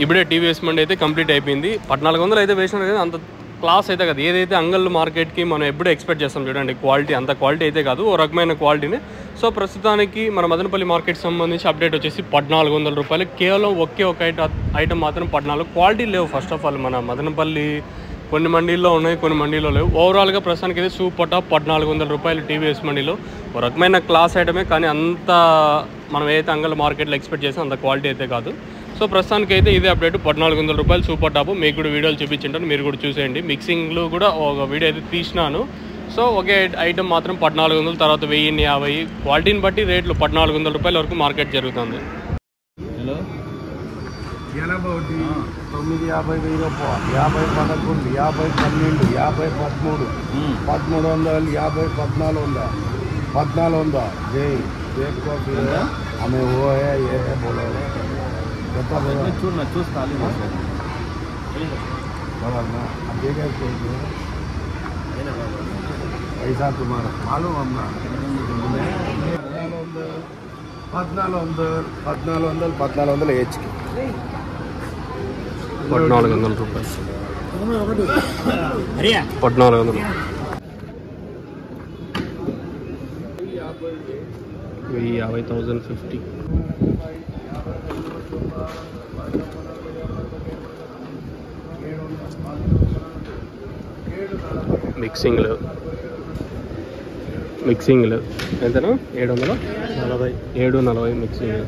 ఇప్పుడే టీవీఎస్ మండి అయితే కంప్లీట్ అయిపోయింది. 1400 అయితే వేసినారు కదా, అంత క్లాస్ అయితే కదా. ఏదైతే అంగల్ మార్కెట్కి మనం ఎప్పుడూ ఎక్స్పెక్ట్ చేస్తాం చూడండి, క్వాలిటీ అంత క్వాలిటీ అయితే కాదు, ఓ రకమైన క్వాలిటీని. సో ప్రస్తుతానికి మన మదనపల్లి మార్కెట్ సంబంధించి అప్డేట్ వచ్చేసి 1400 రూపాయలు. కేవలం ఒకే ఒక ఐటమ్ మాత్రం 14. క్వాలిటీ లేవు ఫస్ట్ ఆఫ్ ఆల్. మన మదనపల్లి కొన్ని మండీల్లో ఉన్నాయి, కొన్ని మండీలో లేవు. ఓవరాల్గా ప్రస్తుతానికి అయితే సూపర్ టాప్ 1400 రూపాయలు టీవీఎస్ మండీలో. ఒక రకమైన క్లాస్ ఐటమే, కానీ అంత మనం ఏదైతే అంగల్ మార్కెట్లో ఎక్స్పెక్ట్ చేసాం అంత క్వాలిటీ అయితే కాదు. సో ప్రస్తుతానికి అయితే ఇదే అప్డేట్ 1400 రూపాయలు సూపర్ టాప్. మీకు కూడా వీడియోలు చూపించుంటాను, మీరు కూడా చూసేయండి. మిక్సింగ్లో కూడా ఒక వీడియో అయితే తీసినాను. సో ఒకే ఐటమ్ మాత్రం 1400, తర్వాత 1050. క్వాలిటీని బట్టి రేట్లు 1400 రూపాయల వరకు మార్కెట్ జరుగుతుంది. హలో 81 950 రూపాయలు 50 11 50 12 50 13 1300 50 1400 1400 जय देखो फिर हमें वो है ये है बोलो చూడన్నా చూసి ఖాళీ पैसा तुम्हारा मालूम हमना 1400 एच की 1400 రూపాయలు 1400. 1050,050. మిక్సింగ్లు ఎంతనా 740 మిక్సింగ్.